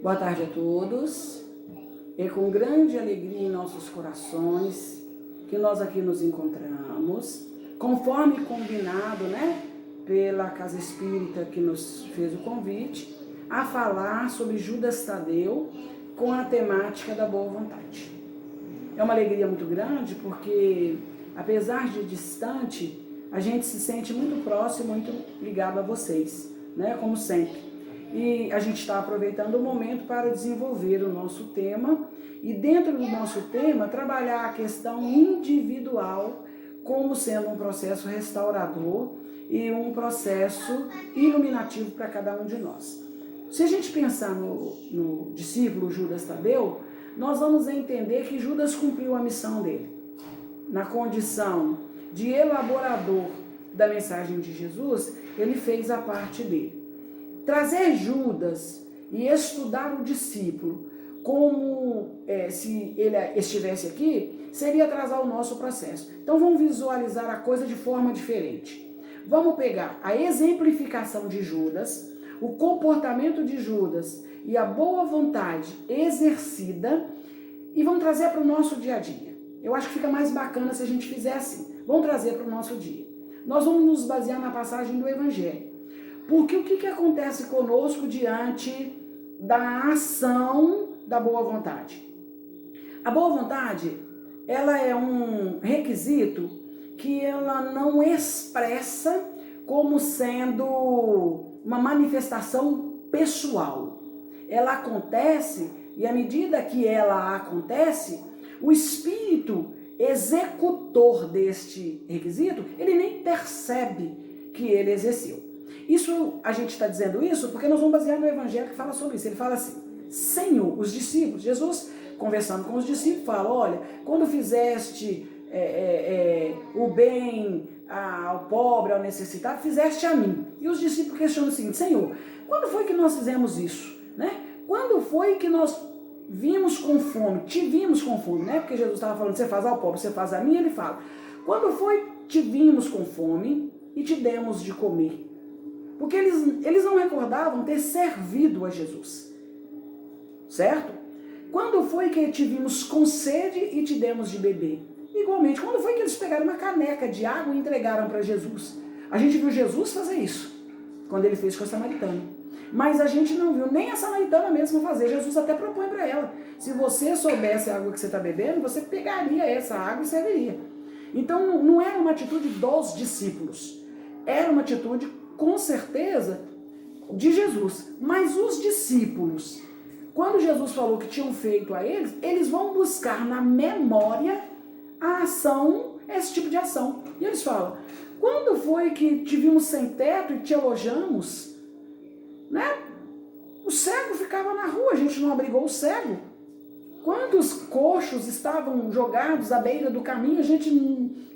Boa tarde a todos. É com grande alegria em nossos corações que nós aqui nos encontramos, conforme combinado, pela Casa Espírita que nos fez o convite, a falar sobre Judas Tadeu com a temática da boa vontade. É uma alegria muito grande porque, apesar de distante, a gente se sente muito próximo, muito ligado a vocês, como sempre. E a gente está aproveitando o momento para desenvolver o nosso tema e, dentro do nosso tema, trabalhar a questão individual como sendo um processo restaurador e um processo iluminativo para cada um de nós. Se a gente pensar no discípulo Judas Tadeu, nós vamos entender que Judas cumpriu a missão dele. Na condição de elaborador da mensagem de Jesus, ele fez a parte dele. Trazer Judas e estudar o discípulo como se ele estivesse aqui, seria atrasar o nosso processo. Então vamos visualizar a coisa de forma diferente. Vamos pegar a exemplificação de Judas, o comportamento de Judas e a boa vontade exercida e vamos trazer para o nosso dia a dia. Eu acho que fica mais bacana se a gente fizer assim. Vamos trazer para o nosso dia. Nós vamos nos basear na passagem do Evangelho. Porque o que acontece conosco diante da ação da boa vontade? A boa vontade, ela é um requisito que ela não expressa como sendo uma manifestação pessoal. Ela acontece e à medida que ela acontece, o espírito executor deste requisito, ele nem percebe que ele exerceu. Isso, a gente está dizendo isso porque nós vamos basear no Evangelho que fala sobre isso. Ele fala assim: Senhor, os discípulos, Jesus conversando com os discípulos, fala: olha, quando fizeste o bem ao pobre, ao necessitado, fizeste a mim. E os discípulos questionam o seguinte: Senhor, quando foi que nós fizemos isso? Quando foi que nós vimos com fome, te vimos com fome, Porque Jesus estava falando: você faz ao pobre, você faz a mim. Ele fala: quando foi te vimos com fome e te demos de comer? Porque eles não recordavam ter servido a Jesus, certo? Quando foi que te vimos com sede e te demos de beber? Igualmente, quando foi que eles pegaram uma caneca de água e entregaram para Jesus? A gente viu Jesus fazer isso, quando ele fez com a samaritana. Mas a gente não viu nem a samaritana mesmo fazer. Jesus até propõe para ela: se você soubesse a água que você está bebendo, você pegaria essa água e serviria. Então não era uma atitude dos discípulos, era uma atitude, com certeza, de Jesus. Mas os discípulos, quando Jesus falou que tinham feito a eles, eles vão buscar na memória a ação, esse tipo de ação. E eles falam: quando foi que te vimos sem teto e te alojamos? O cego ficava na rua, a gente não abrigou o cego. Quantos coxos estavam jogados à beira do caminho, a gente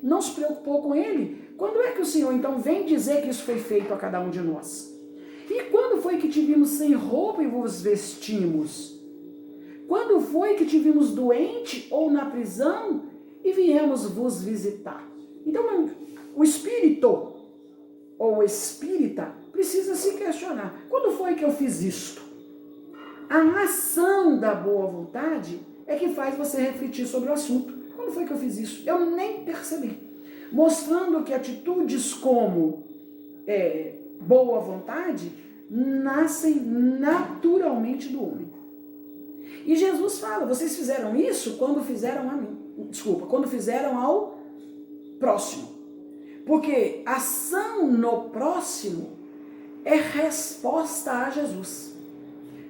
não se preocupou com ele? Quando é que o Senhor, então, vem dizer que isso foi feito a cada um de nós? E quando foi que te vimos sem roupa e vos vestimos? Quando foi que te vimos doente ou na prisão e viemos vos visitar? Então, o espírito ou o espírita precisa se questionar: quando foi que eu fiz isto? A ação da boa vontade é que faz você refletir sobre o assunto. Quando foi que eu fiz isso? Eu nem percebi. Mostrando que atitudes como boa vontade nascem naturalmente do homem. E Jesus fala: vocês fizeram isso quando fizeram a mim. Quando fizeram ao próximo. Porque ação no próximo é resposta a Jesus.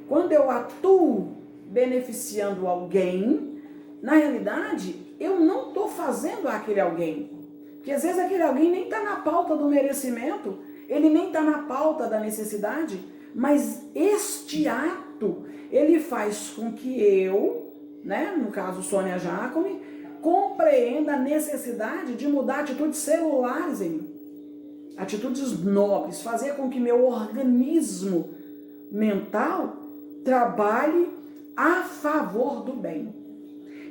Quando eu atuo beneficiando alguém, na realidade, eu não estou fazendo aquele alguém. Porque às vezes aquele alguém nem está na pauta do merecimento, ele nem está na pauta da necessidade, mas este ato, ele faz com que eu, no caso Sônia Jacome, compreenda a necessidade de mudar atitudes celulares em mim. Atitudes nobres, fazer com que meu organismo mental trabalhe a favor do bem.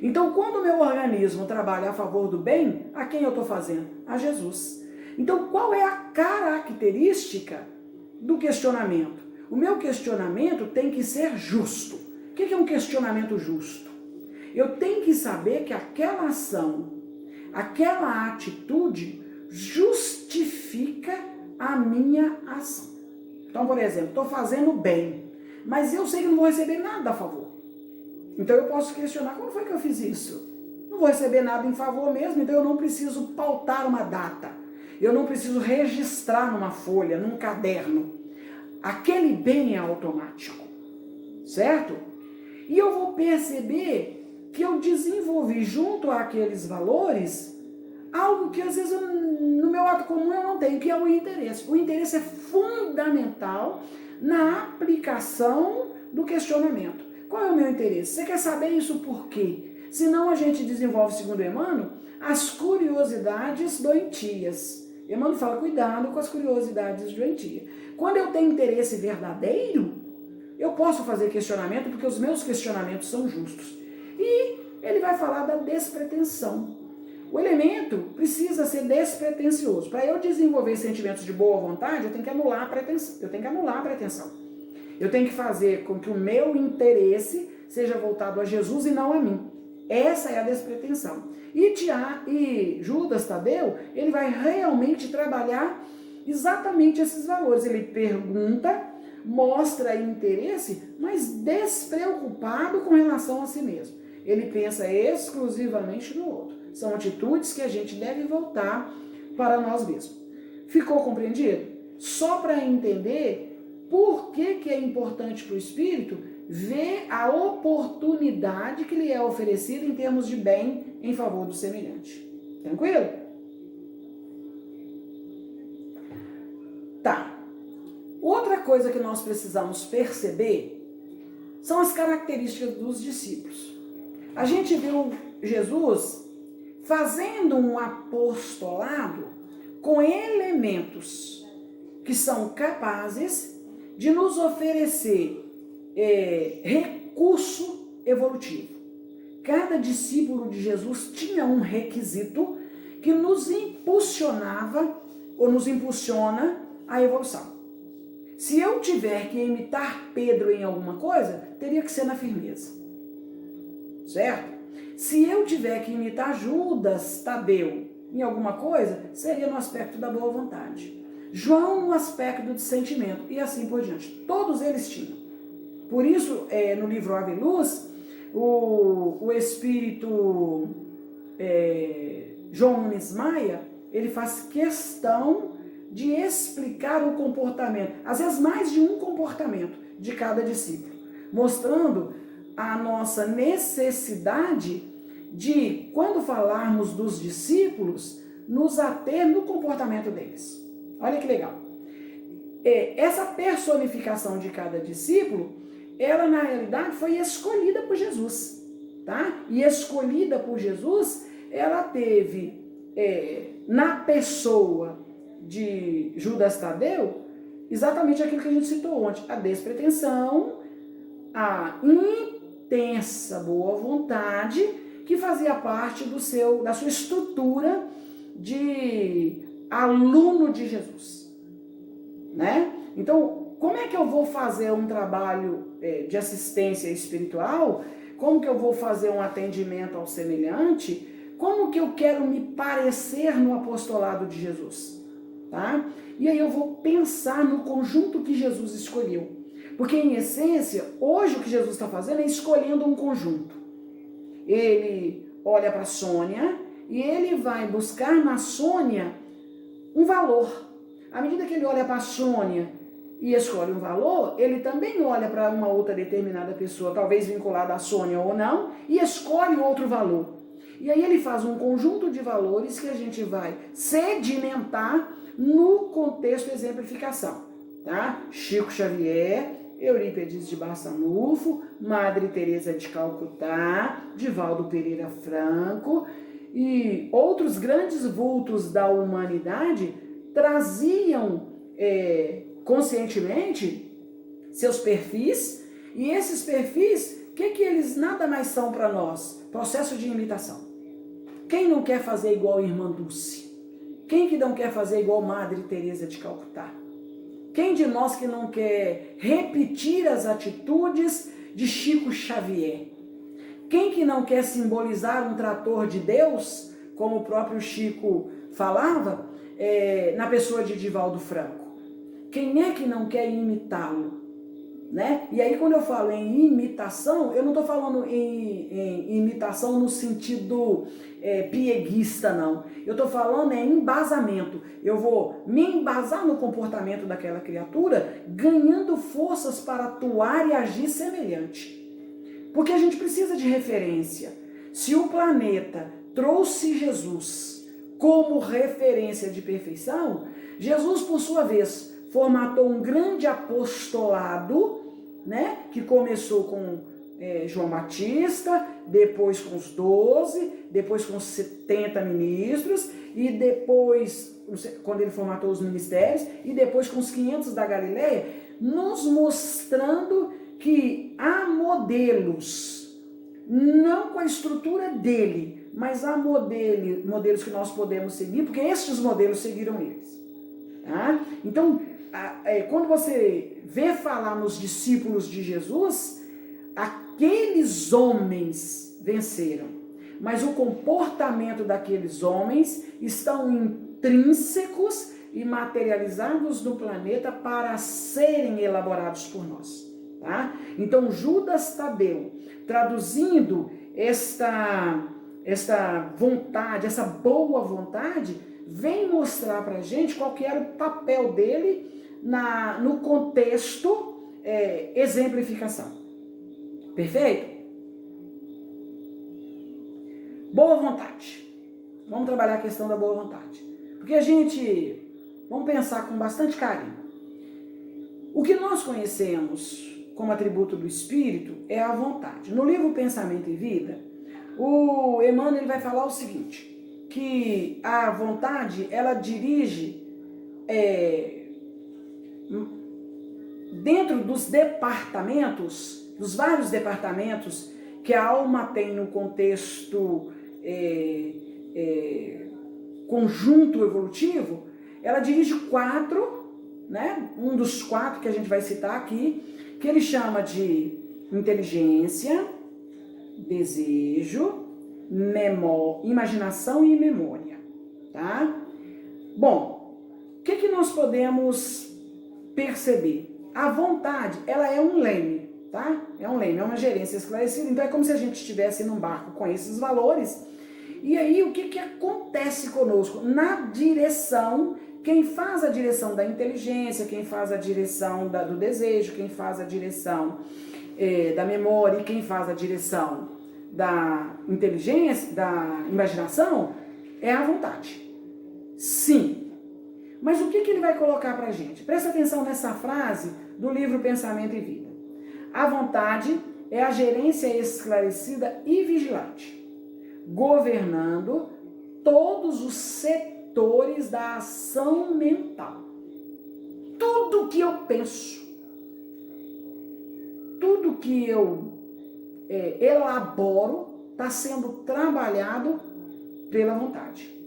Então, quando o meu organismo trabalha a favor do bem, a quem eu estou fazendo? A Jesus. Então, qual é a característica do questionamento? O meu questionamento tem que ser justo. O que é um questionamento justo? Eu tenho que saber que aquela ação, aquela atitude justifica a minha ação. Então, por exemplo, estou fazendo bem, mas eu sei que não vou receber nada a favor. Então eu posso questionar, como foi que eu fiz isso? Não vou receber nada em favor mesmo, então eu não preciso pautar uma data. Eu não preciso registrar numa folha, num caderno. Aquele bem é automático, certo? E eu vou perceber que eu desenvolvi junto àqueles valores algo que às vezes no meu ato comum eu não tenho, que é o interesse. O interesse é fundamental na aplicação do questionamento. Qual é o meu interesse? Você quer saber isso por quê? Senão a gente desenvolve, segundo Emmanuel, as curiosidades doentias. Emmanuel fala, cuidado com as curiosidades doentias. Quando eu tenho interesse verdadeiro, eu posso fazer questionamento, porque os meus questionamentos são justos. E ele vai falar da despretensão. O elemento precisa ser despretensioso. Para eu desenvolver sentimentos de boa vontade, eu tenho que anular a pretensão. Eu tenho que fazer com que o meu interesse seja voltado a Jesus e não a mim. Essa é a despretensão. E Judas Tadeu, ele vai realmente trabalhar exatamente esses valores. Ele pergunta, mostra interesse, mas despreocupado com relação a si mesmo. Ele pensa exclusivamente no outro. São atitudes que a gente deve voltar para nós mesmos. Ficou compreendido? Só para entender por que é importante para o espírito ver a oportunidade que lhe é oferecida em termos de bem em favor do semelhante. Tranquilo? Tá. Outra coisa que nós precisamos perceber são as características dos discípulos. A gente viu Jesus fazendo um apostolado com elementos que são capazes de nos oferecer recurso evolutivo. Cada discípulo de Jesus tinha um requisito que nos impulsionava ou nos impulsiona a evolução. Se eu tiver que imitar Pedro em alguma coisa, teria que ser na firmeza. Certo? Se eu tiver que imitar Judas Tadeu em alguma coisa, seria no aspecto da boa vontade. João no aspecto do sentimento e assim por diante. Todos eles tinham. Por isso, no livro Ave Luz, o espírito João Nunes Maia, ele faz questão de explicar o comportamento, às vezes mais de um comportamento de cada discípulo, mostrando a nossa necessidade de, quando falarmos dos discípulos, nos ater no comportamento deles. Olha que legal. Essa personificação de cada discípulo, ela na realidade foi escolhida por Jesus, tá? E escolhida por Jesus, ela teve na pessoa de Judas Tadeu exatamente aquilo que a gente citou ontem: a despretensão, a intensa boa vontade, que fazia parte da sua estrutura de aluno de Jesus, né? Então, como é que eu vou fazer um trabalho de assistência espiritual? Como que eu vou fazer um atendimento ao semelhante? Como que eu quero me parecer no apostolado de Jesus? Tá? E aí eu vou pensar no conjunto que Jesus escolheu. Porque, em essência, hoje o que Jesus está fazendo é escolhendo um conjunto. Ele olha para a Sônia e ele vai buscar na Sônia um valor. À medida que ele olha para a Sônia e escolhe um valor, ele também olha para uma outra determinada pessoa, talvez vinculada à Sônia ou não, e escolhe outro valor. E aí ele faz um conjunto de valores que a gente vai sedimentar no contexto exemplificação, tá? Chico Xavier, Eurípides de Barçanufo, Madre Teresa de Calcutá, Divaldo Pereira Franco e outros grandes vultos da humanidade traziam conscientemente seus perfis, e esses perfis, o que eles nada mais são para nós? Processo de imitação. Quem não quer fazer igual a Irmã Dulce? Quem que não quer fazer igual Madre Teresa de Calcutá? Quem de nós que não quer repetir as atitudes de Chico Xavier? Quem que não quer simbolizar um trator de Deus, como o próprio Chico falava, na pessoa de Divaldo Franco? Quem é que não quer imitá-lo? Né? E aí quando eu falo em imitação, eu não estou falando em imitação no sentido pieguista, não. Eu estou falando em embasamento. Eu vou me embasar no comportamento daquela criatura, ganhando forças para atuar e agir semelhante. Porque a gente precisa de referência. Se o planeta trouxe Jesus como referência de perfeição, Jesus, por sua vez, formatou um grande apostolado, né, que começou com João Batista, depois com os 12, depois com os 70 ministros, e depois, quando ele formatou os ministérios, e depois com os 500 da Galileia, nos mostrando que há modelos, não com a estrutura dele, mas há modelos que nós podemos seguir, porque estes modelos seguiram eles. Tá? Então, quando você vê falar nos discípulos de Jesus, aqueles homens venceram, mas o comportamento daqueles homens estão intrínsecos e materializados no planeta para serem elaborados por nós. Tá? Então, Judas Tadeu, traduzindo esta vontade, essa boa vontade, vem mostrar para a gente qual que era o papel dele no contexto exemplificação. Perfeito? Boa vontade. Vamos trabalhar a questão da boa vontade. Porque vamos pensar com bastante carinho. O que nós conhecemos como atributo do Espírito é a vontade. No livro Pensamento e Vida, o Emmanuel vai falar o seguinte, que a vontade, ela dirige dentro dos departamentos, dos vários departamentos que a alma tem no contexto conjunto evolutivo, ela dirige 4, né? Um dos 4 que a gente vai citar aqui, que ele chama de inteligência, desejo, imaginação e memória, tá? Bom, o que nós podemos perceber? A vontade, ela é um leme, tá? É um leme, é uma gerência esclarecida, então é como se a gente estivesse num barco com esses valores, e aí o que acontece conosco? Na direção, quem faz a direção da inteligência, quem faz a direção do desejo, quem faz a direção da memória e quem faz a direção da inteligência, da imaginação, é a vontade. Sim. Mas o que ele vai colocar pra gente? Presta atenção nessa frase do livro Pensamento e Vida. A vontade é a gerência esclarecida e vigilante, governando todos os setores da ação mental. Tudo que eu penso, tudo que eu elaboro, está sendo trabalhado pela vontade.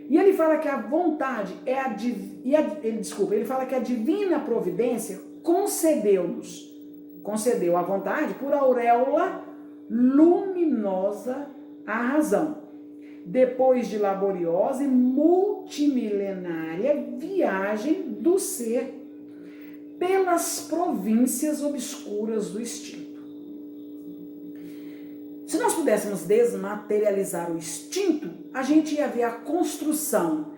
E ele fala que a vontade ele fala que a divina providência concedeu a vontade por auréola luminosa à razão, depois de laboriosa e multimilenária viagem do ser pelas províncias obscuras do instinto. Se nós pudéssemos desmaterializar o instinto, a gente ia ver a construção,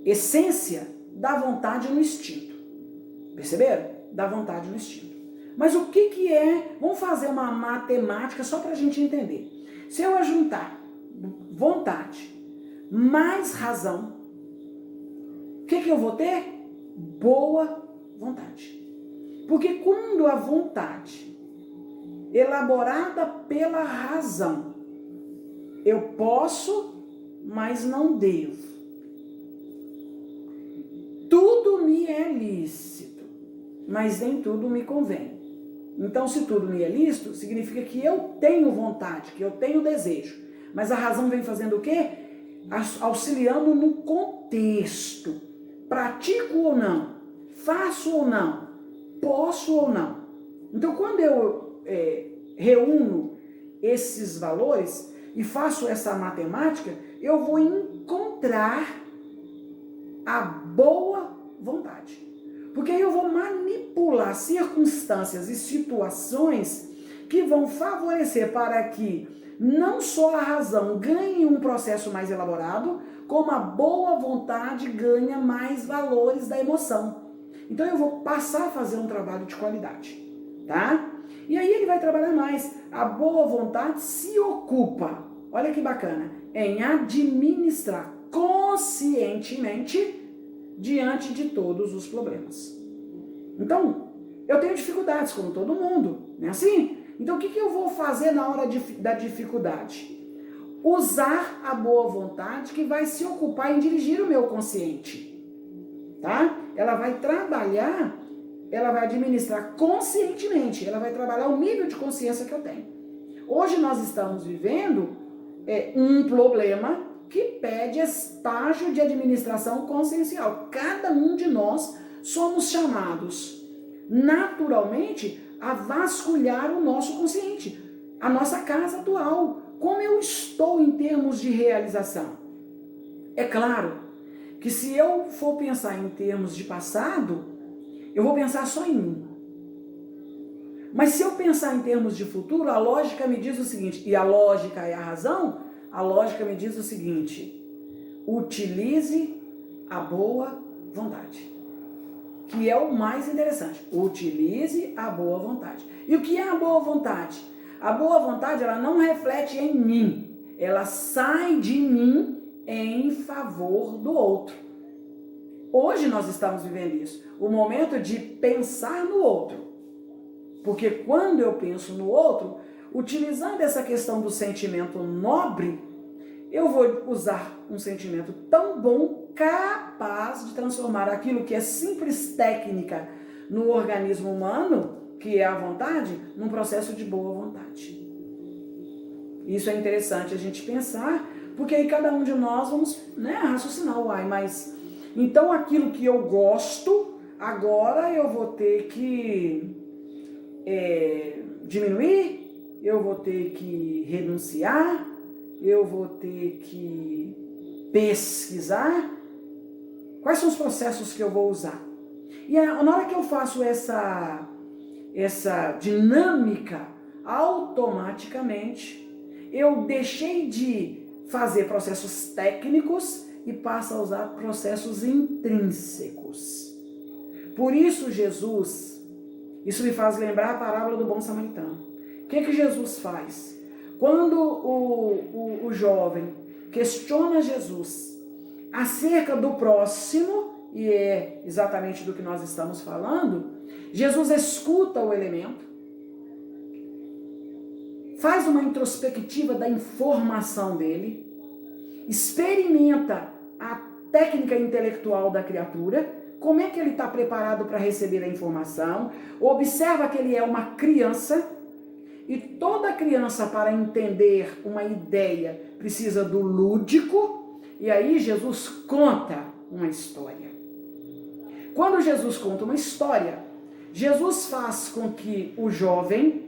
essência da vontade no instinto. Perceberam? Da vontade no instinto. Mas o que é? Vamos fazer uma matemática só para a gente entender. Se eu ajuntar vontade mais razão, o que eu vou ter? Boa vontade. Porque quando a vontade elaborada pela razão, eu posso, mas não devo. Tudo me é lícito, mas nem tudo me convém. Então, se tudo me é lícito, significa que eu tenho vontade, que eu tenho desejo. Mas a razão vem fazendo o quê? Auxiliando no contexto. Pratico ou não? Faço ou não? Posso ou não? Então, quando eu reúno esses valores e faço essa matemática, eu vou encontrar a boa vontade. Porque aí eu vou manipular circunstâncias e situações que vão favorecer para que não só a razão ganhe um processo mais elaborado, como a boa vontade ganha mais valores da emoção. Então eu vou passar a fazer um trabalho de qualidade, tá? E aí ele vai trabalhar mais. A boa vontade se ocupa, olha que bacana, em administrar conscientemente diante de todos os problemas. Então, eu tenho dificuldades, como todo mundo, não é assim? Então, o que eu vou fazer na hora da dificuldade? Usar a boa vontade que vai se ocupar em dirigir o meu consciente, tá? Ela vai trabalhar, ela vai administrar conscientemente, ela vai trabalhar o nível de consciência que eu tenho. Hoje nós estamos vivendo um problema que pede estágio de administração consciencial. Cada um de nós somos chamados naturalmente a vasculhar o nosso consciente, a nossa casa atual. Como eu estou em termos de realização? É claro que se eu for pensar em termos de passado, eu vou pensar só em mim. Mas se eu pensar em termos de futuro, a lógica me diz o seguinte, e a lógica é a razão, a lógica me diz o seguinte: utilize a boa vontade. Que é o mais interessante. Utilize a boa vontade. E o que é a boa vontade? A boa vontade, ela não reflete em mim. Ela sai de mim em favor do outro. Hoje nós estamos vivendo isso. O momento de pensar no outro. Porque quando eu penso no outro, utilizando essa questão do sentimento nobre, eu vou usar um sentimento tão bom, capaz de transformar aquilo que é simples técnica no organismo humano, que é a vontade, num processo de boa vontade. Isso é interessante a gente pensar, porque aí cada um de nós vamos raciocinar, mas então aquilo que eu gosto, agora eu vou ter que diminuir, eu vou ter que renunciar, eu vou ter que pesquisar. Quais são os processos que eu vou usar? E na hora que eu faço essa dinâmica, automaticamente eu deixei de fazer processos técnicos e passo a usar processos intrínsecos. Por isso Jesus, isso me faz lembrar a parábola do bom samaritano. O que Jesus faz? Quando o jovem questiona Jesus acerca do próximo, e é exatamente do que nós estamos falando, Jesus escuta o elemento, faz uma introspectiva da informação dele, experimenta a técnica intelectual da criatura, como é que ele está preparado para receber a informação, observa que ele é uma criança, e toda criança, para entender uma ideia, precisa do lúdico, e aí Jesus conta uma história. Quando Jesus conta uma história, Jesus faz com que o jovem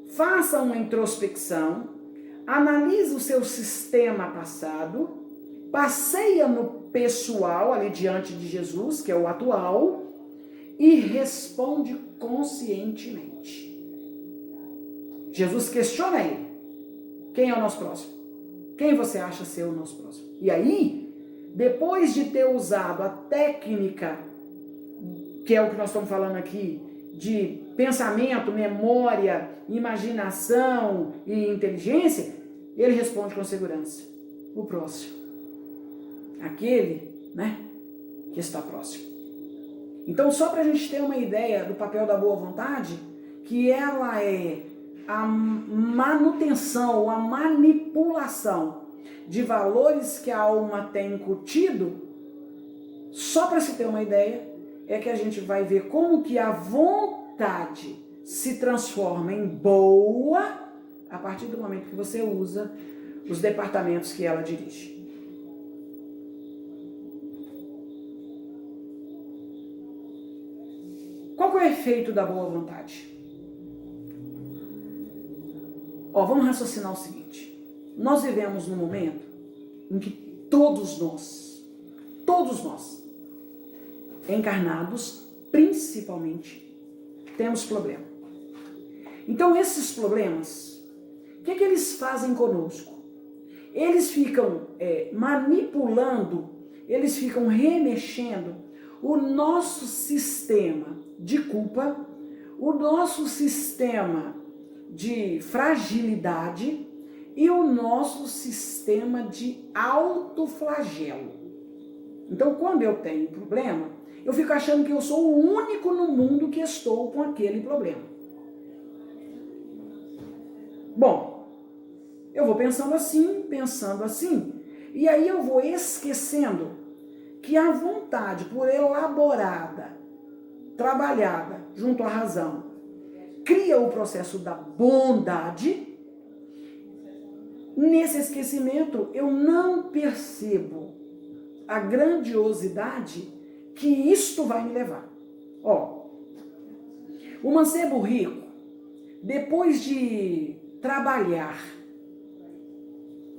faça uma introspecção, analise o seu sistema passado, passeia no pessoal ali diante de Jesus, que é o atual, e responde conscientemente. Jesus questiona ele. Quem é o nosso próximo? Quem você acha ser o nosso próximo? E aí, depois de ter usado a técnica, que é o que nós estamos falando aqui, de pensamento, memória, imaginação e inteligência, ele responde com segurança: o próximo. Aquele, que está próximo. Então, só para a gente ter uma ideia do papel da boa vontade, que ela é a manutenção, a manipulação de valores que a alma tem incutido, só para se ter uma ideia, é que a gente vai ver como que a vontade se transforma em boa a partir do momento que você usa os departamentos que ela dirige. Qual que é o efeito da boa vontade? Vamos raciocinar o seguinte. Nós vivemos num momento em que todos nós, encarnados, principalmente, temos problema. Então, esses problemas, o que eles fazem conosco? Eles ficam manipulando, eles ficam remexendo o nosso sistema de culpa, o nosso sistema de fragilidade e o nosso sistema de autoflagelo. Então, quando eu tenho problema, eu fico achando que eu sou o único no mundo que estou com aquele problema. Bom, eu vou pensando assim, e aí eu vou esquecendo que a vontade, por elaborada, trabalhada junto à razão, cria o processo da bondade. Nesse esquecimento, eu não percebo a grandiosidade que isto vai me levar. O mancebo rico, depois de trabalhar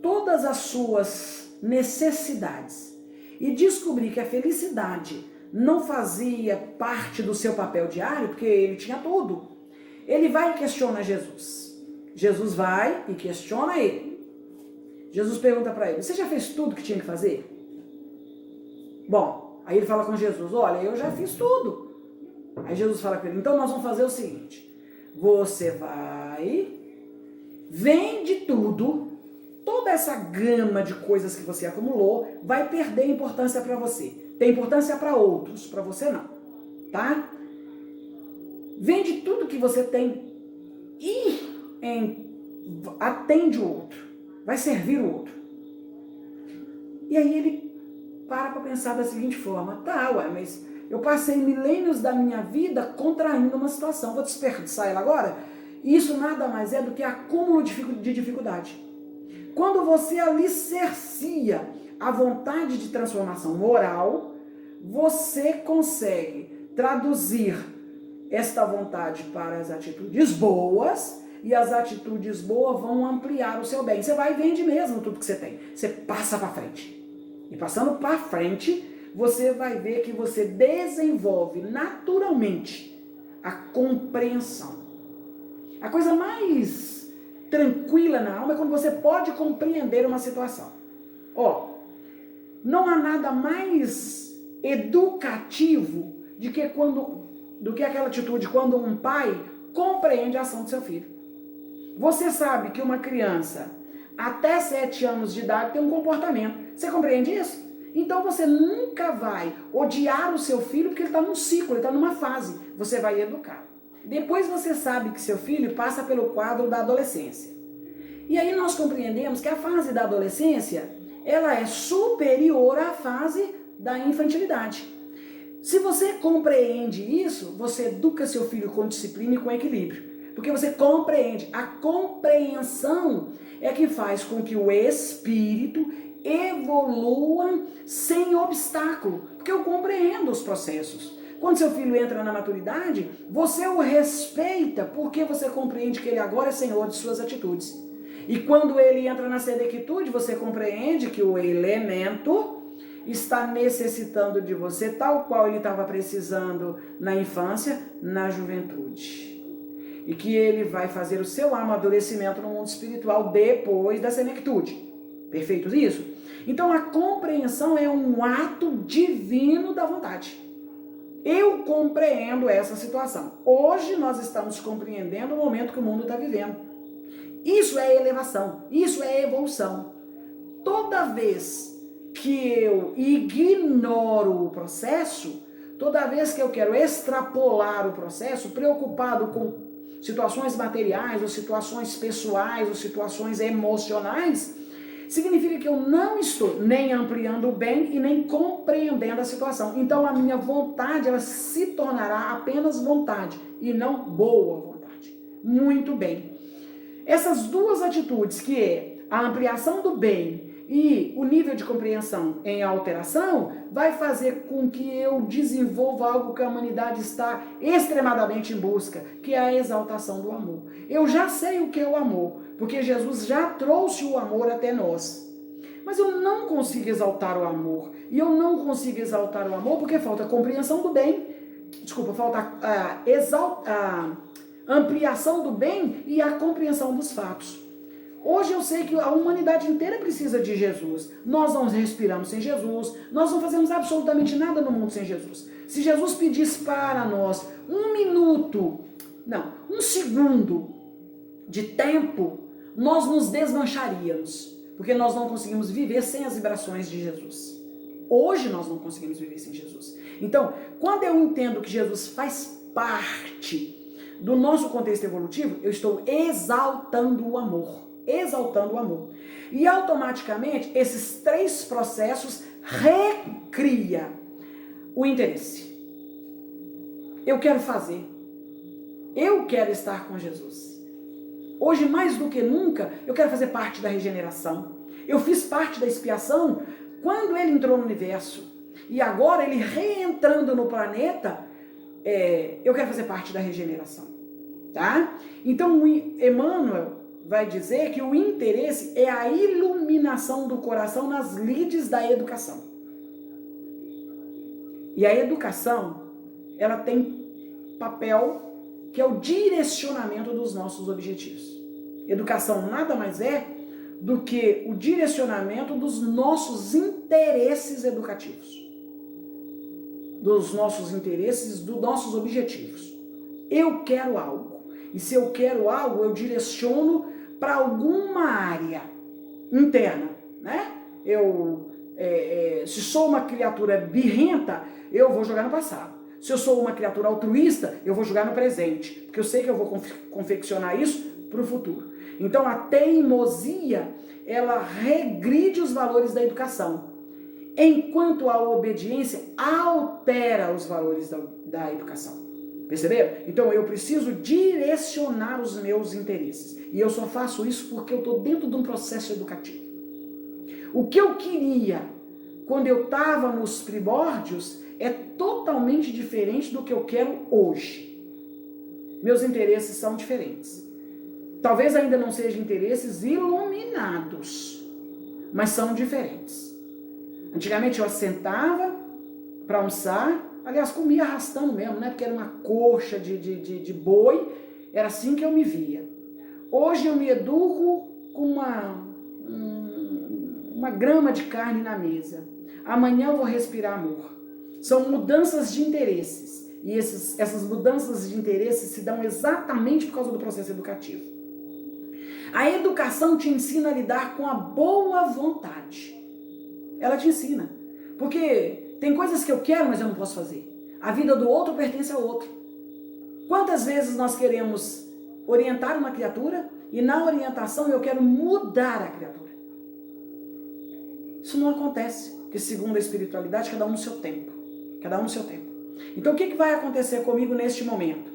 todas as suas necessidades e descobrir que a felicidade não fazia parte do seu papel diário, porque ele tinha tudo, ele vai e questiona Jesus. Jesus vai e questiona ele. Jesus pergunta para ele: você já fez tudo que tinha que fazer? Bom, aí ele fala com Jesus: olha, eu já fiz tudo. Aí Jesus fala para ele: então nós vamos fazer o seguinte, você vai, vende tudo, toda essa gama de coisas que você acumulou vai perder importância para você. Tem importância para outros, para você não, tá? Vende tudo que você tem e atende o outro, vai servir o outro. E aí ele para pensar da seguinte forma: mas eu passei milênios da minha vida contraindo uma situação, vou desperdiçar ela agora? Isso nada mais é do que acúmulo de dificuldade. Quando você alicercia a vontade de transformação moral, você consegue traduzir esta vontade para as atitudes boas, e as atitudes boas vão ampliar o seu bem. Você vai e vende mesmo tudo que você tem. Você passa para frente. E passando para frente, você vai ver que você desenvolve naturalmente a compreensão. A coisa mais tranquila na alma é quando você pode compreender uma situação. Não há nada mais educativo do que aquela atitude quando um pai compreende a ação do seu filho. Você sabe que uma criança até 7 anos de idade tem um comportamento. Você compreende isso? Então você nunca vai odiar o seu filho porque ele está num ciclo, ele está numa fase. Você vai educar. Depois você sabe que seu filho passa pelo quadro da adolescência. E aí nós compreendemos que a fase da adolescência, ela é superior à fase da infantilidade. Se você compreende isso, você educa seu filho com disciplina e com equilíbrio. Porque você compreende. A compreensão é que faz com que o espírito evolua sem obstáculo. Porque eu compreendo os processos. Quando seu filho entra na maturidade, você o respeita porque você compreende que ele agora é senhor de suas atitudes. E quando ele entra na sedequitude, você compreende que o elemento está necessitando de você, tal qual ele estava precisando na infância, na juventude. E que ele vai fazer o seu amadurecimento no mundo espiritual depois da senectude. Perfeito isso? Então a compreensão é um ato divino da vontade. Eu compreendo essa situação. Hoje nós estamos compreendendo o momento que o mundo está vivendo. Isso é elevação, isso é evolução. Toda vez que eu ignoro o processo, toda vez que eu quero extrapolar o processo, preocupado com situações materiais, ou situações pessoais, ou situações emocionais, significa que eu não estou nem ampliando o bem e nem compreendendo a situação. Então a minha vontade, ela se tornará apenas vontade e não boa vontade. Muito bem. Essas duas atitudes, que é a ampliação do bem e o nível de compreensão em alteração vai fazer com que eu desenvolva algo que a humanidade está extremadamente em busca, que é a exaltação do amor. Eu já sei o que é o amor, porque Jesus já trouxe o amor até nós. Mas eu não consigo exaltar o amor. E eu não consigo exaltar o amor porque falta compreensão do bem. Desculpa, falta a ampliação do bem e a compreensão dos fatos. Hoje eu sei que a humanidade inteira precisa de Jesus. Nós não respiramos sem Jesus. Nós não fazemos absolutamente nada no mundo sem Jesus. Se Jesus pedisse para nós um segundo de tempo, nós nos desmancharíamos. Porque nós não conseguimos viver sem as vibrações de Jesus. Hoje nós não conseguimos viver sem Jesus. Então, quando eu entendo que Jesus faz parte do nosso contexto evolutivo, eu estou exaltando o amor. Exaltando o amor. E automaticamente, esses 3 processos recria o interesse. Eu quero fazer. Eu quero estar com Jesus. Hoje, mais do que nunca, eu quero fazer parte da regeneração. Eu fiz parte da expiação quando ele entrou no universo. E agora, ele reentrando no planeta, eu quero fazer parte da regeneração. Tá? Então, Emmanuel vai dizer que o interesse é a iluminação do coração nas lides da educação. E a educação, ela tem papel que é o direcionamento dos nossos objetivos. Educação nada mais é do que o direcionamento dos nossos interesses educativos. Dos nossos interesses, dos nossos objetivos. Eu quero algo. E se eu quero algo, eu direciono para alguma área interna, né? Se sou uma criatura birrenta, eu vou jogar no passado. Se eu sou uma criatura altruísta, eu vou jogar no presente, porque eu sei que eu vou confeccionar isso para o futuro. Então a teimosia, ela regride os valores da educação, enquanto a obediência altera os valores da educação. Perceberam? Então eu preciso direcionar os meus interesses. E eu só faço isso porque eu estou dentro de um processo educativo. O que eu queria quando eu estava nos primórdios é totalmente diferente do que eu quero hoje. Meus interesses são diferentes. Talvez ainda não sejam interesses iluminados, mas são diferentes. Antigamente eu assentava para almoçar. Aliás, comia arrastando mesmo, né? Porque era uma coxa de boi. Era assim que eu me via. Hoje eu me educo com uma grama de carne na mesa. Amanhã eu vou respirar amor. São mudanças de interesses. E essas mudanças de interesses se dão exatamente por causa do processo educativo. A educação te ensina a lidar com a boa vontade. Ela te ensina. Porque tem coisas que eu quero, mas eu não posso fazer. A vida do outro pertence ao outro. Quantas vezes nós queremos orientar uma criatura e na orientação eu quero mudar a criatura? Isso não acontece, porque segundo a espiritualidade, cada um no seu tempo. Cada um no seu tempo. Então o que vai acontecer comigo neste momento?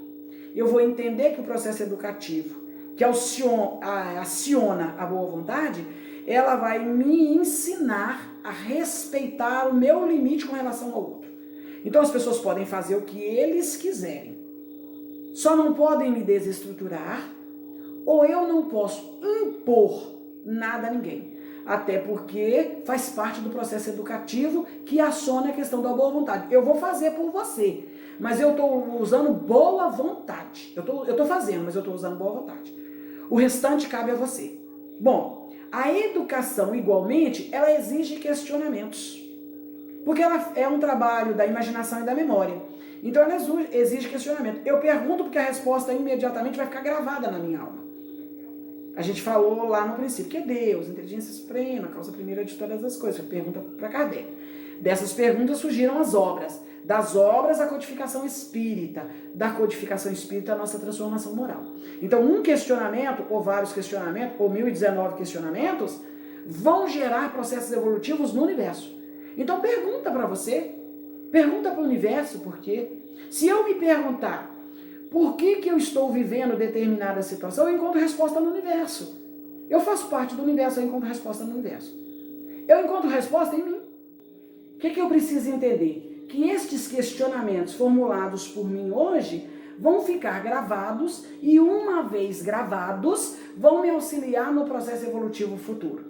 Eu vou entender que o processo educativo, que aciona a boa vontade, ela vai me ensinar a respeitar o meu limite com relação ao outro. Então as pessoas podem fazer o que eles quiserem. Só não podem me desestruturar, ou eu não posso impor nada a ninguém. Até porque faz parte do processo educativo que aciona a questão da boa vontade. Eu vou fazer por você, mas eu estou usando boa vontade. Eu estou fazendo, mas eu estou usando boa vontade. O restante cabe a você. Bom, a educação, igualmente, ela exige questionamentos. Porque ela é um trabalho da imaginação e da memória. Então ela exige questionamento. Eu pergunto porque a resposta imediatamente vai ficar gravada na minha alma. A gente falou lá no princípio que é Deus, inteligência suprema, causa primeira de todas as coisas. Pergunta para Kardec. Dessas perguntas surgiram as obras. Das obras, a codificação espírita. Da codificação espírita, a nossa transformação moral. Então, um questionamento, ou vários questionamentos, ou 1019 questionamentos, vão gerar processos evolutivos no universo. Então, pergunta para você. Pergunta para o universo por quê. Se eu me perguntar por que eu estou vivendo determinada situação, eu encontro resposta no universo. Eu faço parte do universo, eu encontro resposta no universo. eu encontro resposta em mim. O que eu preciso entender? Que estes questionamentos formulados por mim hoje vão ficar gravados e, uma vez gravados, vão me auxiliar no processo evolutivo futuro.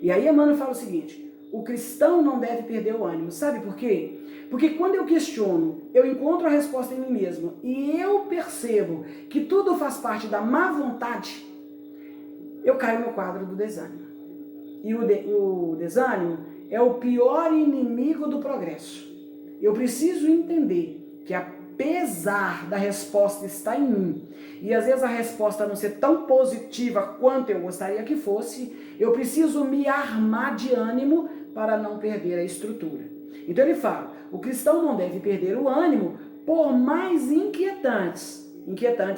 E aí Emmanuel fala o seguinte: o cristão não deve perder o ânimo. Sabe por quê? Porque quando eu questiono, eu encontro a resposta em mim mesmo e eu percebo que tudo faz parte da má vontade, eu caio no quadro do desânimo. E o desânimo é o pior inimigo do progresso. Eu preciso entender que apesar da resposta estar em mim, e às vezes a resposta não ser tão positiva quanto eu gostaria que fosse, eu preciso me armar de ânimo para não perder a estrutura. Então ele fala, o cristão não deve perder o ânimo por mais inquietantes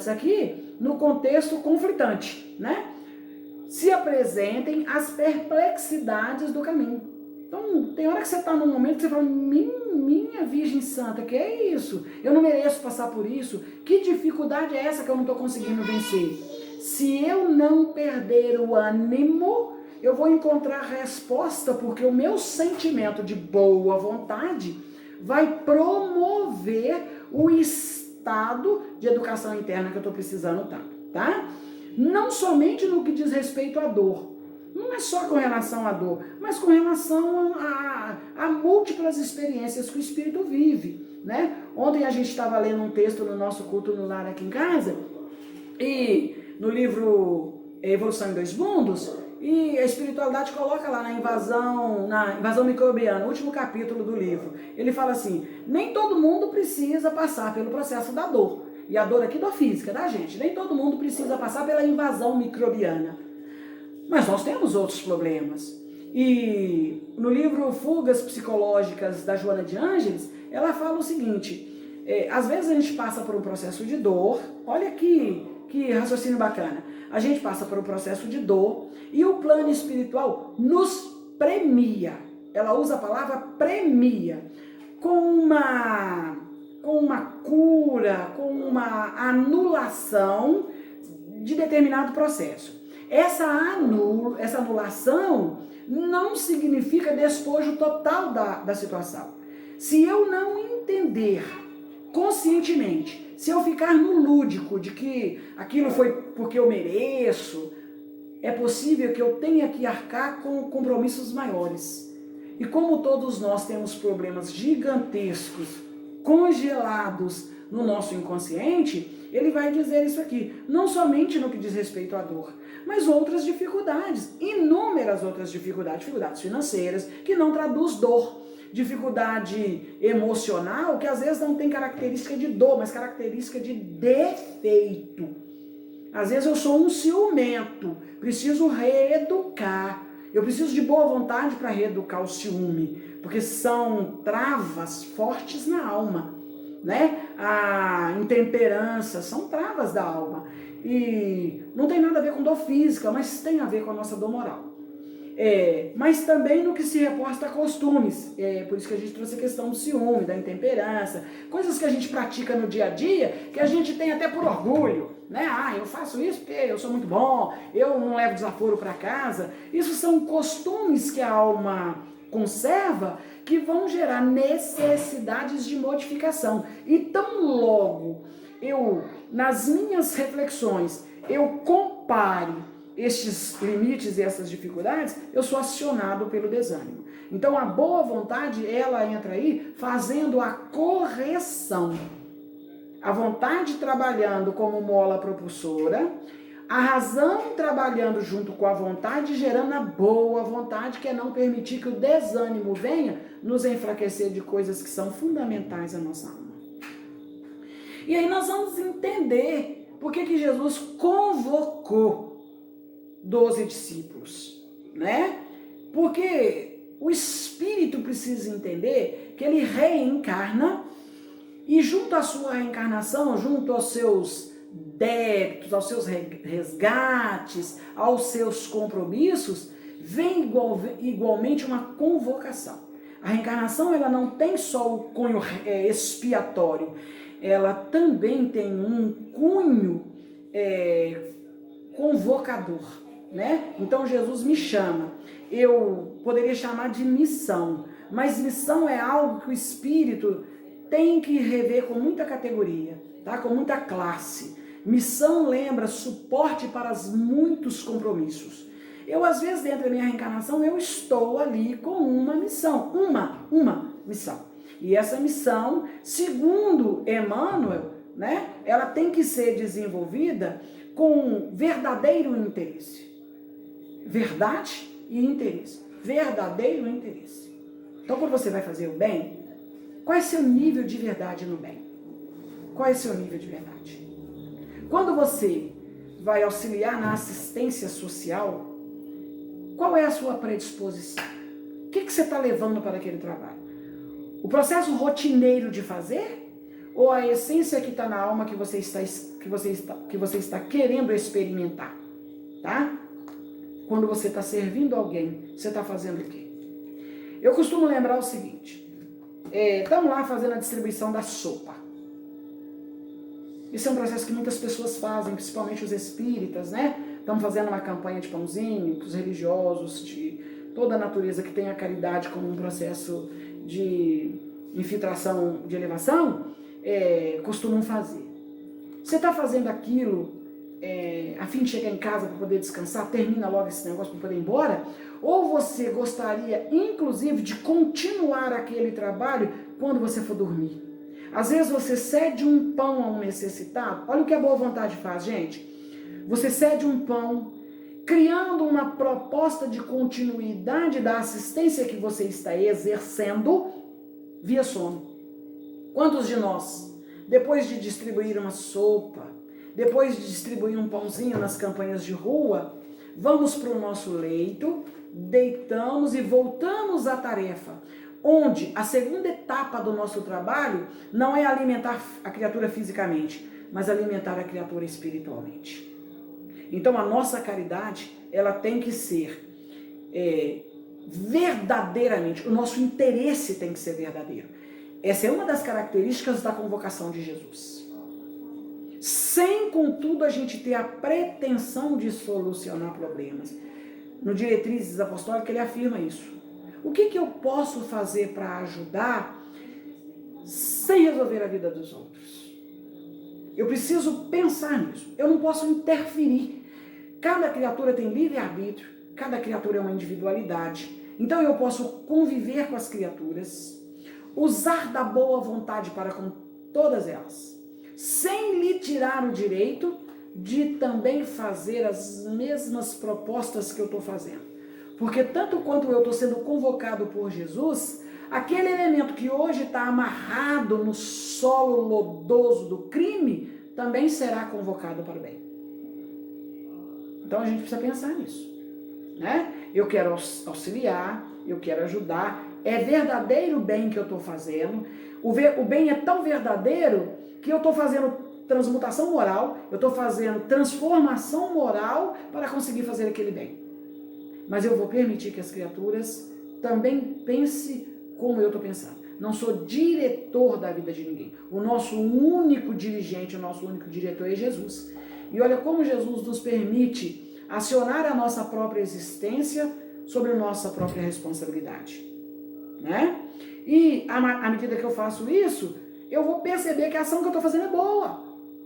aqui no contexto conflitante, né? Se apresentem as perplexidades do caminho. Então, tem hora que você está num momento que você fala, minha Virgem Santa, que é isso? Eu não mereço passar por isso? Que dificuldade é essa que eu não estou conseguindo vencer? Se eu não perder o ânimo, eu vou encontrar resposta, porque o meu sentimento de boa vontade vai promover o estado de educação interna que eu estou precisando tanto, tá? Não somente no que diz respeito à dor, não é só com relação à dor, mas com relação a múltiplas experiências que o espírito vive, né? Ontem a gente estava lendo um texto no nosso culto no lar aqui em casa, e no livro Evolução em 2 Mundos, e a espiritualidade coloca lá na invasão microbiana, último capítulo do livro, ele fala assim, nem todo mundo precisa passar pelo processo da dor. E a dor aqui dor física, da gente. Nem todo mundo precisa passar pela invasão microbiana. Mas nós temos outros problemas. E no livro Fugas Psicológicas, da Joana de Ângeles, ela fala o seguinte, às vezes a gente passa por um processo de dor, olha que raciocínio bacana, a gente passa por um processo de dor e o plano espiritual nos premia. Ela usa a palavra premia com uma cura, com uma anulação de determinado processo. Essa anulação não significa despojo total da situação. Se eu não entender conscientemente, se eu ficar no lúdico de que aquilo foi porque eu mereço, é possível que eu tenha que arcar com compromissos maiores. E como todos nós temos problemas gigantescos, congelados no nosso inconsciente, ele vai dizer isso aqui, não somente no que diz respeito à dor, mas outras dificuldades, inúmeras outras dificuldades financeiras, que não traduz dor, dificuldade emocional, que às vezes não tem característica de dor, mas característica de defeito. Às vezes eu sou um ciumento, preciso reeducar, eu preciso de boa vontade para reeducar o ciúme, porque são travas fortes na alma, né? A intemperança são travas da alma. E não tem nada a ver com dor física, mas tem a ver com a nossa dor moral. Mas também no que se reporta a costumes. Por isso que a gente trouxe a questão do ciúme, da intemperança, coisas que a gente pratica no dia a dia, que a gente tem até por orgulho, né? Eu faço isso porque eu sou muito bom, eu não levo desaforo para casa. Isso são costumes que a alma conserva, que vão gerar necessidades de modificação. E tão logo eu, nas minhas reflexões, eu compare estes limites e essas dificuldades, eu sou acionado pelo desânimo. Então a boa vontade, ela entra aí fazendo a correção. A vontade trabalhando como mola propulsora, a razão trabalhando junto com a vontade, gerando a boa vontade, que é não permitir que o desânimo venha nos enfraquecer de coisas que são fundamentais à nossa alma. E aí nós vamos entender por que Jesus convocou 12 discípulos, né? Porque o Espírito precisa entender que ele reencarna e junto à sua reencarnação, junto aos seus débitos, aos seus resgates, aos seus compromissos, vem igualmente uma convocação. A reencarnação, ela não tem só o cunho expiatório, ela também tem um cunho convocador, né? Então Jesus me chama, eu poderia chamar de missão, mas missão é algo que o Espírito tem que rever com muita categoria, tá? Com muita classe. Missão lembra suporte para muitos compromissos. Eu, às vezes, dentro da minha reencarnação, eu estou ali com uma missão, uma missão. E essa missão, segundo Emmanuel, né, ela tem que ser desenvolvida com verdadeiro interesse. Verdade e interesse. Verdadeiro interesse. Então, quando você vai fazer o bem, qual é seu nível de verdade no bem? Qual é seu nível de verdade? Quando você vai auxiliar na assistência social, qual é a sua predisposição? O que você está levando para aquele trabalho? O processo rotineiro de fazer? Ou a essência que está na alma que você está querendo experimentar? Tá? Quando você está servindo alguém, você está fazendo o quê? Eu costumo lembrar o seguinte. Estamos lá fazendo a distribuição da sopa. Isso é um processo que muitas pessoas fazem, principalmente os espíritas, né? Estamos fazendo uma campanha de pãozinho para os religiosos de toda a natureza que tem a caridade como um processo de infiltração, de elevação, costumam fazer. Você está fazendo aquilo a fim de chegar em casa para poder descansar, termina logo esse negócio para poder ir embora? Ou você gostaria, inclusive, de continuar aquele trabalho quando você for dormir? Às vezes você cede um pão a um necessitado. Olha o que a boa vontade faz, gente. Você cede um pão, criando uma proposta de continuidade da assistência que você está exercendo via sono. Quantos de nós, depois de distribuir uma sopa, depois de distribuir um pãozinho nas campanhas de rua, vamos para o nosso leito, deitamos e voltamos à tarefa, onde a segunda etapa do nosso trabalho não é alimentar a criatura fisicamente, mas alimentar a criatura espiritualmente. Então a nossa caridade, ela tem que ser verdadeiramente, o nosso interesse tem que ser verdadeiro. Essa é uma das características da convocação de Jesus. Sem, contudo, a gente ter a pretensão de solucionar problemas. No Diretrizes Apostólicas ele afirma isso. O que eu posso fazer para ajudar sem resolver a vida dos outros? Eu preciso pensar nisso. Eu não posso interferir. Cada criatura tem livre-arbítrio, cada criatura é uma individualidade. Então eu posso conviver com as criaturas, usar da boa vontade para com todas elas, sem lhe tirar o direito de também fazer as mesmas propostas que eu estou fazendo. Porque tanto quanto eu estou sendo convocado por Jesus, aquele elemento que hoje está amarrado no solo lodoso do crime, também será convocado para o bem. Então a gente precisa pensar nisso, né? Eu quero auxiliar, eu quero ajudar, é verdadeiro o bem que eu estou fazendo, o bem é tão verdadeiro que eu estou fazendo transmutação moral, eu estou fazendo transformação moral para conseguir fazer aquele bem. Mas eu vou permitir que as criaturas também pensem como eu estou pensando. Não sou diretor da vida de ninguém. O nosso único dirigente, o nosso único diretor é Jesus. E olha como Jesus nos permite acionar a nossa própria existência sobre a nossa própria responsabilidade, né? E à medida que eu faço isso, eu vou perceber que a ação que eu estou fazendo é boa.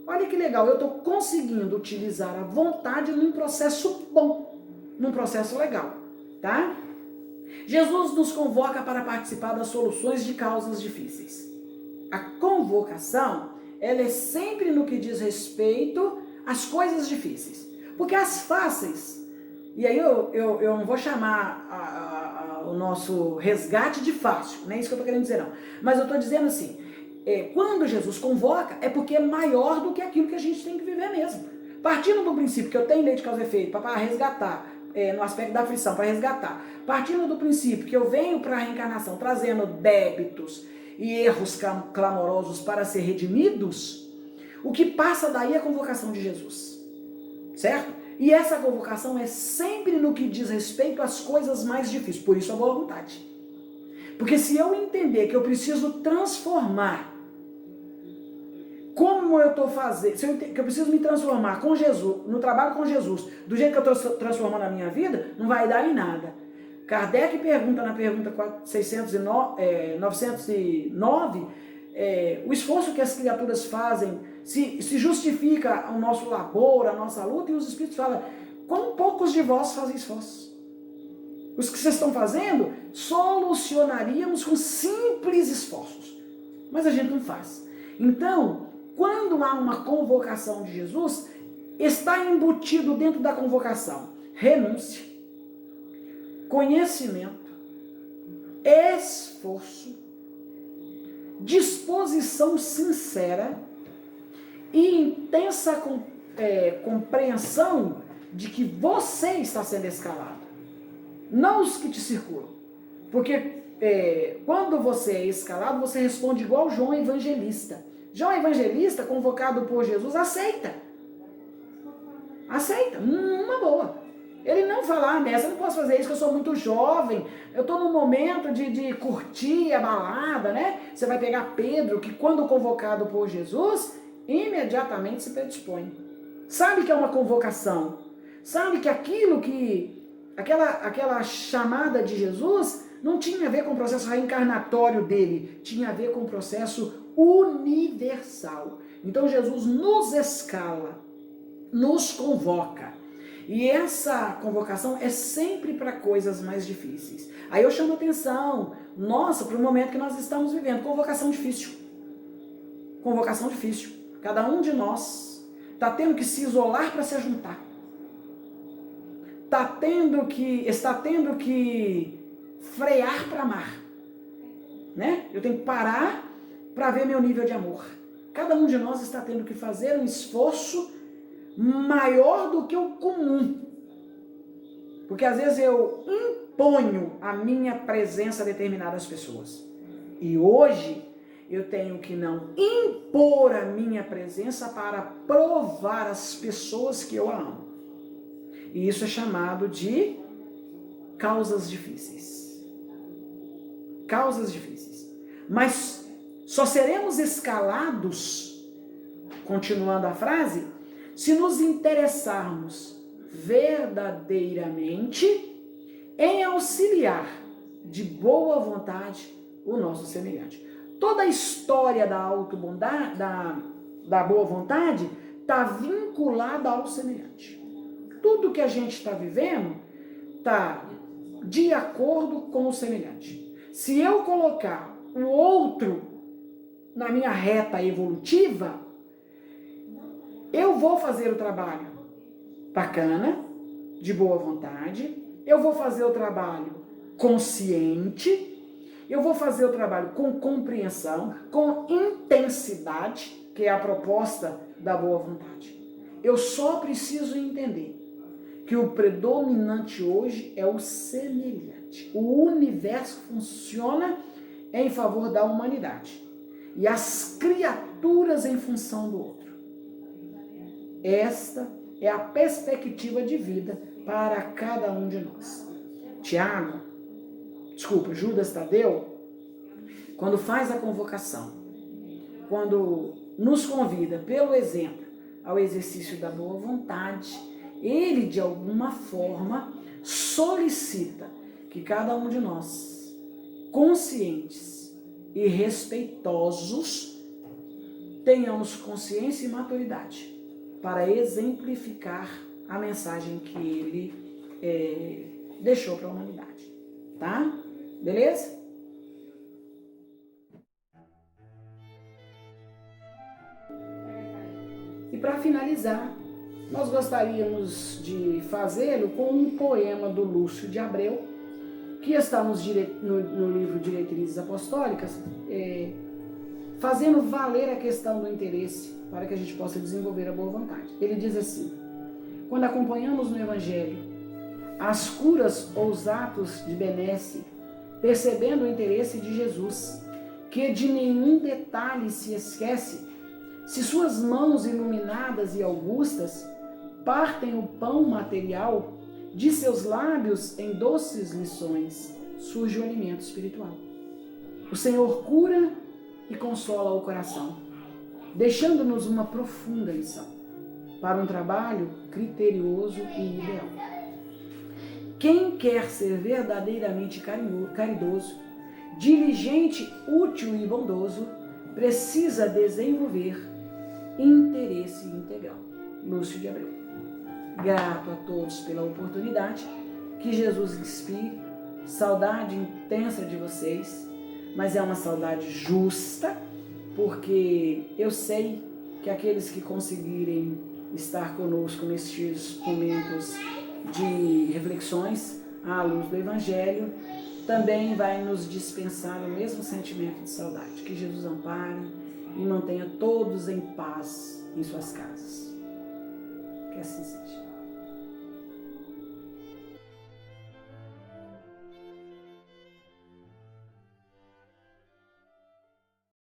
Olha que legal, eu estou conseguindo utilizar a vontade num processo bom, num processo legal, tá? Jesus nos convoca para participar das soluções de causas difíceis. A convocação, ela é sempre no que diz respeito às coisas difíceis. Porque as fáceis, e aí eu não vou chamar o nosso resgate de fácil, não é isso que eu estou querendo dizer não. Mas eu estou dizendo assim, quando Jesus convoca, é porque é maior do que aquilo que a gente tem que viver mesmo. Partindo do princípio que eu tenho lei de causa e efeito para resgatar, no aspecto da aflição, para resgatar. Partindo do princípio que eu venho para a reencarnação trazendo débitos e erros clamorosos para ser redimidos, o que passa daí é a convocação de Jesus. Certo? E essa convocação é sempre no que diz respeito às coisas mais difíceis. Por isso a boa vontade. Porque se eu entender que eu preciso transformar como eu estou fazendo, que eu preciso me transformar com Jesus, no trabalho com Jesus, do jeito que eu estou transformando a minha vida, não vai dar em nada. Kardec pergunta na pergunta 909, o esforço que as criaturas fazem se justifica o nosso labor, a nossa luta, e os espíritos falam, quão poucos de vós fazem esforço? Os que vocês estão fazendo, solucionaríamos com simples esforços. Mas a gente não faz. Então, quando há uma convocação de Jesus, está embutido dentro da convocação renúncia, conhecimento, esforço, disposição sincera e intensa compreensão de que você está sendo escalado, não os que te circulam. Porque quando você é escalado, você responde igual João Evangelista. João Evangelista, convocado por Jesus, aceita. Aceita, uma boa. Ele não fala, mestre, eu não posso fazer isso, que eu sou muito jovem, eu estou no momento de curtir a balada, né? Você vai pegar Pedro, que quando convocado por Jesus, imediatamente se predispõe. Sabe que é uma convocação. Sabe que aquela chamada de Jesus não tinha a ver com o processo reencarnatório dele, tinha a ver com o processo universal. Então Jesus nos escala, nos convoca. E essa convocação é sempre para coisas mais difíceis. Aí eu chamo atenção, nossa, para o momento que nós estamos vivendo, convocação difícil. Convocação difícil. Cada um de nós está tendo que se isolar para se juntar. Está tendo que frear para amar. Né? Eu tenho que parar para ver meu nível de amor. Cada um de nós está tendo que fazer um esforço maior do que o comum. Porque às vezes eu imponho a minha presença a determinadas pessoas. E hoje eu tenho que não impor a minha presença para provar às pessoas que eu amo. E isso é chamado de causas difíceis. Causas difíceis. Mas só seremos escalados, continuando a frase, se nos interessarmos verdadeiramente em auxiliar de boa vontade o nosso semelhante. Toda a história da autobondade, da boa vontade, está vinculada ao semelhante. Tudo que a gente está vivendo está de acordo com o semelhante. Se eu colocar o outro na minha reta evolutiva, eu vou fazer o trabalho bacana, de boa vontade, eu vou fazer o trabalho consciente, eu vou fazer o trabalho com compreensão, com intensidade, que é a proposta da boa vontade. Eu só preciso entender que o predominante hoje é o semelhante. O universo funciona em favor da humanidade e as criaturas em função do outro. Esta é a perspectiva de vida para cada um de nós. Judas Tadeu, quando faz a convocação, quando nos convida pelo exemplo ao exercício da boa vontade, ele de alguma forma solicita que cada um de nós, conscientes e respeitosos, tenhamos consciência e maturidade para exemplificar a mensagem que ele deixou para a humanidade. Tá? Beleza? E para finalizar, nós gostaríamos de fazê-lo com um poema do Lúcio de Abreu, que está no livro Diretrizes Apostólicas, fazendo valer a questão do interesse para que a gente possa desenvolver a boa vontade. Ele diz assim: quando acompanhamos no Evangelho as curas ou os atos de benesse, percebendo o interesse de Jesus, que de nenhum detalhe se esquece, se suas mãos iluminadas e augustas partem o pão material, de seus lábios em doces lições surge o alimento espiritual. O Senhor cura e consola o coração, deixando-nos uma profunda lição para um trabalho criterioso e ideal. Quem quer ser verdadeiramente caridoso, diligente, útil e bondoso, precisa desenvolver interesse integral. Lúcio de Abreu. Grato a todos pela oportunidade, que Jesus inspire, saudade intensa de vocês, mas é uma saudade justa, porque eu sei que aqueles que conseguirem estar conosco nestes momentos de reflexões à luz do Evangelho, também vai nos dispensar o mesmo sentimento de saudade. Que Jesus ampare e mantenha todos em paz em suas casas. Que assim seja.